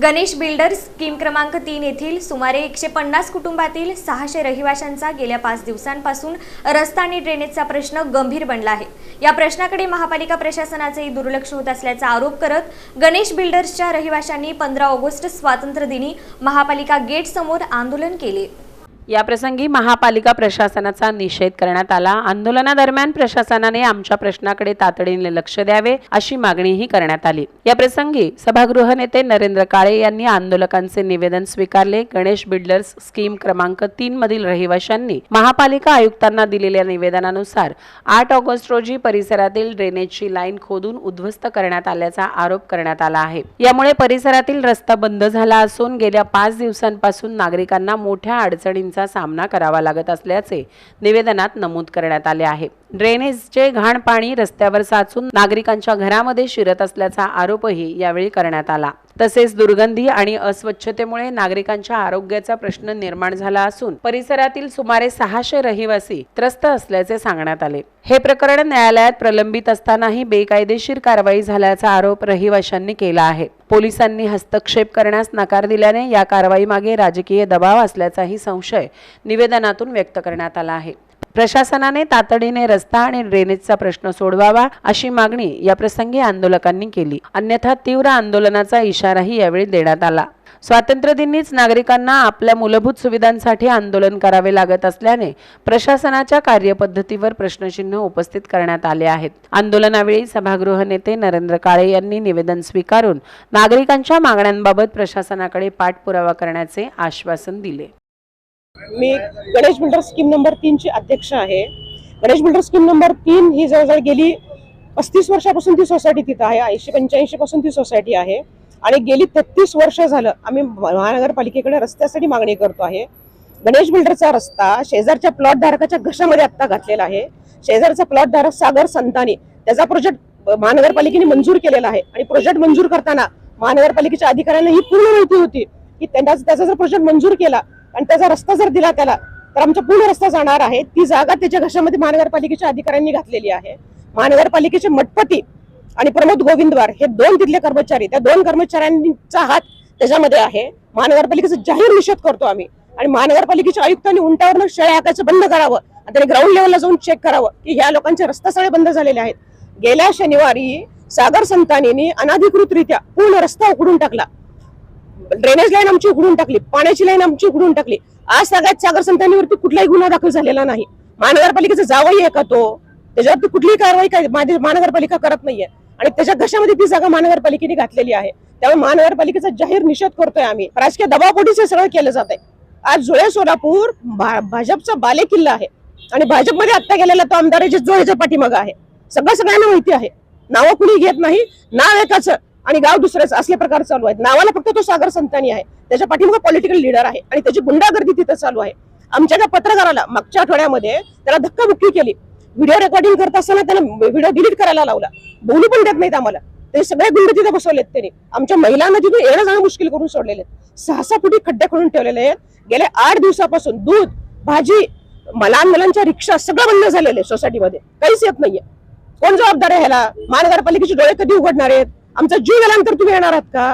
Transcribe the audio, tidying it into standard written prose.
Ganesh builders scheme क्रमांक 3 येथील सुमारे 150 कुटुंबातील 600 रहिवाशांचा गेल्या 5 दिवसांपासून रस्ता आणि ड्रेनेजचा प्रश्न गंभीर बनला आहे। या प्रश्नाकडे महापालिका प्रशासनाचे दुर्लक्ष होत असल्याचा आरोप करत गणेश बिल्डर्सच्या रहिवाशांनी 15 ऑगस्ट स्वातंत्र्य दिनी महापालिका गेट समोर आंदोलन केले। या प्रसंगी महापालिका प्रशासनाचा निषेध करण्यात आला। आंदोलनादरम्यान प्रशासनाने आमच्या प्रश्नाकडे तातडीने लक्ष द्यावे अशी मागणीही करण्यात आली। या प्रसंगी सभागृह नेते नरेंद्र काळे यांनी आंदोलकांचे निवेदन स्वीकारले। गणेश बिल्डर्स स्कीम क्रमांक 3 मधील रहिवाशांनी महापालिका आयुक्तांना दिलेल्या निवेदनानुसार 8 ऑगस्ट रोजी परिसरातील ड्रेनेजची लाईन खोदून उद्ध्वस्त करण्यात आल्याचा आरोप करण्यात आला आहे। यामुळे परिसरातील रस्ता बंद झाला असून गेल्या 5 दिवसांपासून नागरिकांना मोठ्या अडचणींचा सामना करावा लागत असल्याचे निवेदनात नमूद करण्यात आले आहे। ड्रेनेजचे घाण पाणी रस्त्यावर साचून नागरिकांच्या घरामध्ये शिरत असल्याचा आरोपही यावेळी करण्यात आला। तसेच दुर्गंधी आणि अस्वच्छतेमुळे नागरिकांच्या आरोग्याचा प्रश्न निर्माण झाला असून परिसरातील सुमारे 600 रहिवासी त्रस्त असल्याचे सांगण्यात आले। हे प्रकरण न्यायालयात प्रलंबित असतानाही बेकायदेशीर कारवाई झाल्याचा आरोप रहिवाशांनी केला आहे। पोलिसांनी हस्तक्षेप करण्यास नकार दिल्याने या कारवाई मागे राजकीय दबाव असल्याचाही संशय निवेदनातून व्यक्त करण्यात आला आहे। प्रशासनाने तातडीने रस्ता आणि ड्रेनेजचा प्रश्न सोडवावा अशी मागणी या प्रसंगी आंदोलकांनी केली। अन्यथा तीव्र आंदोलनाचा इशाराही यावेळी देण्यात आला। स्वातंत्र्य दिनीच नागरिकांना आपल्या मूलभूत सुविधांसाठी आंदोलन करावे लागत असल्याने प्रशासनाच्या कार्यपद्धतीवर प्रश्नचिन्ह उपस्थित करण्यात आले आहेत। आंदोलनावेळी सभागृह नेते नरेंद्र काळे यांनी निवेदन स्वीकारून नागरिकांच्या मागण्यांबाबत प्रशासनाकडे पाठपुरावा करण्याचे आश्वासन दिले। मी गणेश बिल्डर्स स्कीम नंबर 3 ची अध्यक्ष आहे। गणेश बिल्डर्स स्कीम नंबर 3 ही जवळजवळ गेली 35 वर्षापासून ती सोसायटी तिथं आहे। 80-85 पासून ती सोसायटी आहे आणि गेली 33 वर्ष झालं आम्ही महानगरपालिकेकडे रस्त्यासाठी मागणी करतो आहे। गणेश बिल्डरचा रस्ता शेजारच्या प्लॉट धारकाच्या घशामध्ये आता घातलेला आहे। शेजारचा प्लॉट धारक सागर संतानी त्याचा प्रोजेक्ट महानगरपालिकेने मंजूर केलेला आहे आणि प्रोजेक्ट मंजूर करताना महानगरपालिकेच्या अधिकाऱ्यांना ही पूर्ण माहिती होती की त्याचा जर प्रोजेक्ट मंजूर केला आणि त्याचा रस्ता जर दिला त्याला तर आमचा पूर्ण रस्ता जाणार आहे। ती जागा त्याच्या घशामध्ये महानगरपालिकेच्या अधिकाऱ्यांनी घातलेली आहे। महानगरपालिकेचे मठपती आणि प्रमोद गोविंदवार हे 2 तिथले कर्मचारी, त्या 2 कर्मचाऱ्यांचा हात त्याच्यामध्ये आहे। महानगरपालिकेचा जाहीर निषेध करतो आम्ही आणि महानगरपालिकेच्या आयुक्तांनी उंटावरून शेळ्या हाकायचं बंद करावं आणि त्यांनी ग्राउंड लेवलला जाऊन चेक करावं की ह्या लोकांचे रस्ते सगळे बंद झालेले आहेत। गेल्या शनिवारी सागर संतानीने अनधिकृतरित्या पूर्ण रस्ता उघडून टाकला। ड्रेनेज लाईन आमची उघडून टाकली, पाण्याची लाईन आमची उघडून टाकली। आज सगळ्यात सागर संतानीवरती कुठलाही गुन्हा दाखल झालेला नाही। महानगरपालिकेचा जावई आहे का तो? त्याच्यावरती कुठलीही कारवाई महानगरपालिका करत नाहीये आणि त्याच्या घशामध्ये ती जागा महानगरपालिकेने घातलेली आहे। त्यामुळे महानगरपालिकेचा जाहीर निषेध करतोय आम्ही। राजकीय दबावपोटीच हे सगळं केलं जात आहे। आज जुळे सोलापूर भाजपचा बालेकिल्ला आहे आणि भाजपमध्ये आता गेलेला तो आमदार आहे जे जोळेच्या पाठीमागं आहे। सगळ्यांना माहिती आहे। नावं कुणी घेत नाही, नाव एकाचं आणि गाव दुसऱ्याच असले प्रकार चालू आहेत। नावाला फक्त तो सागर संतानी आहे, त्याच्या पाठीमागे पॉलिटिकल लीडर आहे आणि त्याची गुंडागर्दी तिथे चालू आहे। आमच्या त्या पत्रकाराला मागच्या आठवड्यामध्ये त्याला धक्काबुक्की केली। व्हिडिओ रेकॉर्डिंग करत असताना त्याला व्हिडिओ डिलीट करायला लावला। बोलू पण देत नाहीत आम्हाला। ते सगळे गुंड तिथे बसवलेत त्यांनी। आमच्या महिलांना तिथून येणं जाणं मुश्किल करून सोडलेले आहेत। 6 फुटी खड्डे खोदून ठेवलेले आहेत। गेल्या 8 दिवसापासून दूध, भाजी, लहान मुलांच्या रिक्षा सगळं बंद झालेले सोसायटीमध्ये, काहीच येत नाहीये। कोण जबाबदार आहे ह्याला? महानगरपालिकेचे डोळे कधी उघडणार आहेत? आमचा जीव गेल्यानंतर तुम्ही येणार आहात का?